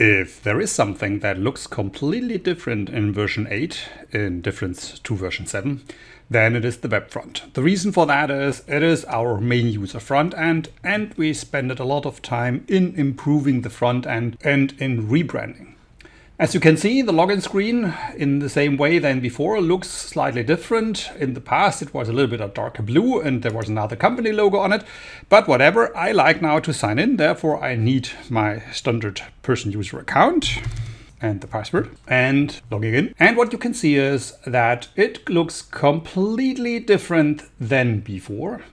If there is something that looks completely different in version 8 in difference to version 7, then it is the web front. The reason for that is it is our main user front end, and we spend a lot of time in improving the front end and in rebranding. As you can see, the login screen in the same way than before looks slightly different. In the past, it was a little bit of darker blue and there was another company logo on it. But whatever, I like now to sign in. Therefore, I need my standard person user account and the password and logging in. And what you can see is that it looks completely different than before.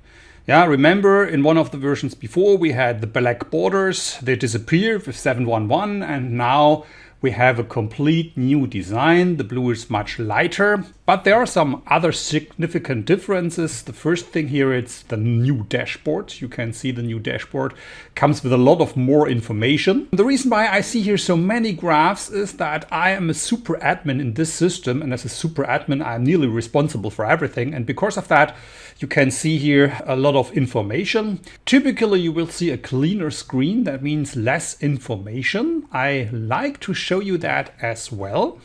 Yeah, remember in one of the versions before we had the black borders. They disappeared with 7.1.1 and now we have a complete new design. The blue is much lighter, but there are some other significant differences. The first thing here, it's the new dashboard. You can see the new dashboard comes with a lot of more information. The reason why I see here so many graphs is that I am a super admin in this system, and as a super admin, I'm nearly responsible for everything. And because of that, you can see here a lot of information. Typically, you will see a cleaner screen. That means less information. I like to show you that as well.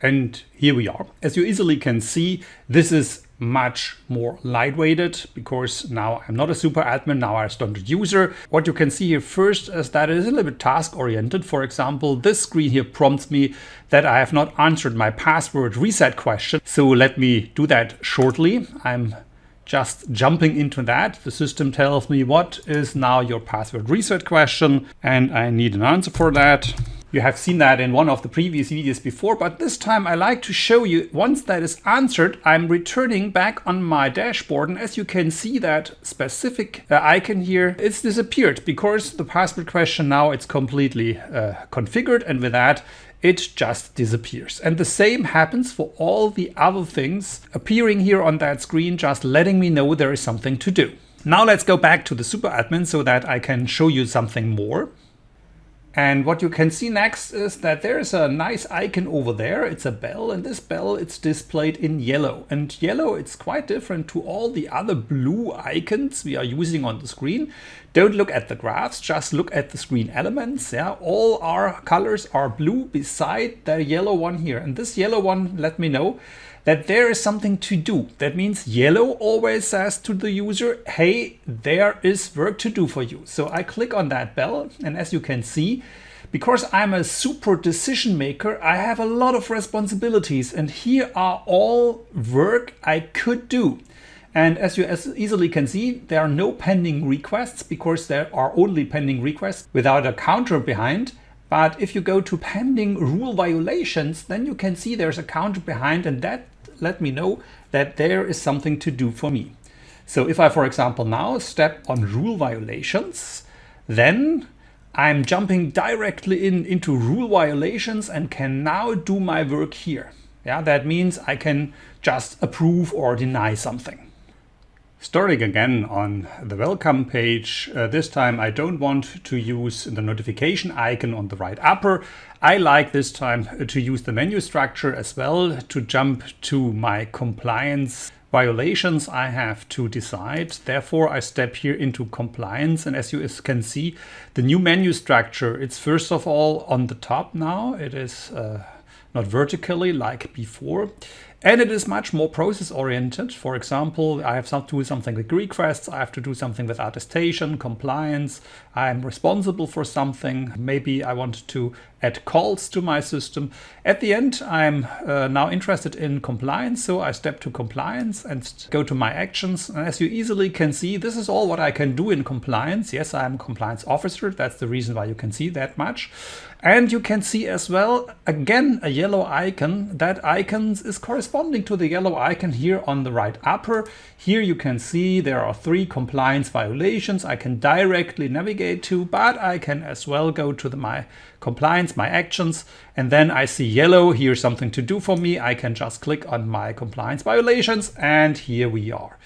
And here we are. As you easily can see, this is much more lightweighted because now I'm not a super admin, now I'm a standard user. What you can see here first is that it is a little bit task oriented. For example, this screen here prompts me that I have not answered my password reset question. So let me do that shortly. I'm just jumping into that. The system tells me what is now your password reset question, and I need an answer for that. You have seen that in one of the previous videos before, but this time I like to show you once that is answered, I'm returning back on my dashboard. And as you can see, that specific icon here, it's disappeared because the password question now it's completely configured, and with that, it just disappears. And the same happens for all the other things appearing here on that screen, just letting me know there is something to do. Now let's go back to the super admin so that I can show you something more. And what you can see next is that there's a nice icon over there. It's a bell, and this bell, it's displayed in yellow. And yellow, it's quite different to all the other blue icons we are using on the screen. Don't look at the graphs, just look at the screen elements. Yeah, all our colors are blue beside the yellow one here. And this yellow one let me know that there is something to do. That means yellow always says to the user, hey, there is work to do for you. So I click on that bell, and as you can see, because I'm a super decision maker, I have a lot of responsibilities, and here are all work I could do. And as you easily can see, there are no pending requests because there are only pending requests without a counter behind. But if you go to pending rule violations, then you can see there's a counter behind, and that let me know that there is something to do for me. So if I, for example, now step on rule violations, then I'm jumping directly into rule violations and can now do my work here. Yeah, that means I can just approve or deny something. Starting again on the welcome page, this time I don't want to use the notification icon on the right upper. I like this time to use the menu structure as well to jump to my compliance violations I have to decide. Therefore, I step here into compliance, and as you can see, the new menu structure, it's first of all on the top now. It is not vertically like before. And it is much more process oriented. For example, I have to do something with requests. I have to do something with attestation, compliance. I'm responsible for something. Maybe I want to add calls to my system. At the end, I'm now interested in compliance. So I step to compliance and go to my actions. And as you easily can see, this is all what I can do in compliance. Yes, I'm a compliance officer. That's the reason why you can see that much. And you can see as well, again, a yellow icon. That icon is corresponding to the yellow icon here on the right upper. Here you can see there are 3 compliance violations I can directly navigate to, but I can as well go to my compliance, my actions, and then I see yellow. Here's something to do for me. I can just click on my compliance violations, and here we are.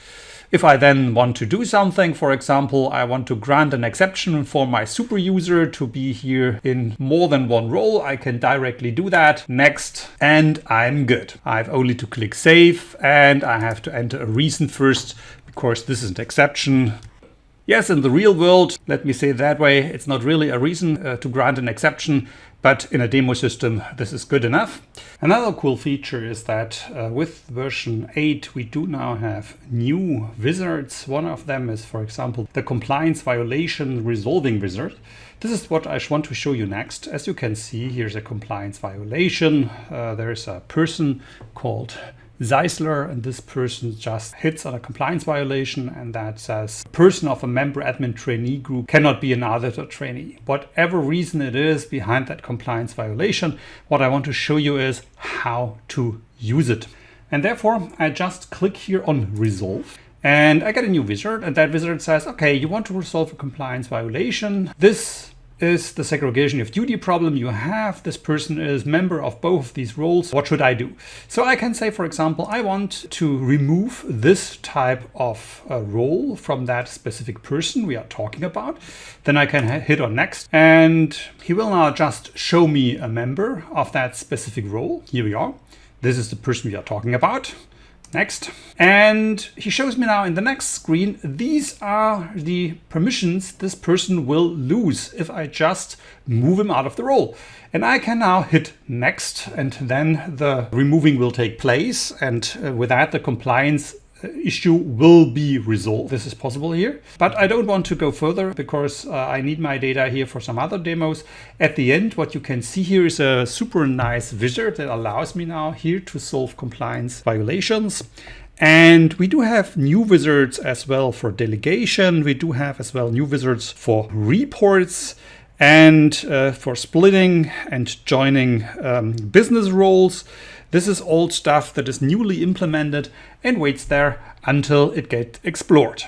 If I then want to do something, for example, I want to grant an exception for my super user to be here in more than one role, I can directly do that. Next, and I'm good. I have only to click save, and I have to enter a reason first because this is an exception. Yes, in the real world, let me say it that way, it's not really a reason to grant an exception, but in a demo system, this is good enough. Another cool feature is that with version 8, we do now have new wizards. One of them is, for example, the compliance violation resolving wizard. This is what I want to show you next. As you can see, here's a compliance violation. There's a person called Zeisler, and this person just hits on a compliance violation, and that says person of a member admin trainee group cannot be an auditor trainee. Whatever reason it is behind that compliance violation, what I want to show you is how to use it. And therefore, I just click here on resolve. And I get a new wizard, and that wizard says, okay, you want to resolve a compliance violation. This is the segregation of duty problem you have. This person is member of both these roles. What should I do? So I can say, for example, I want to remove this type of role from that specific person we are talking about. Then I can hit on next, and he will now just show me a member of that specific role. Here we are. This is the person we are talking about. Next. And he shows me now in the next screen, these are the permissions this person will lose if I just move him out of the role. And I can now hit next, and then the removing will take place. And with that, the compliance issue will be resolved. This is possible here, but I don't want to go further because I need my data here for some other demos. At the end, what you can see here is a super nice wizard that allows me now here to solve compliance violations. And we do have new wizards as well for delegation. We do have as well new wizards for reports and for splitting and joining business roles. This is old stuff that is newly implemented and waits there until it gets explored.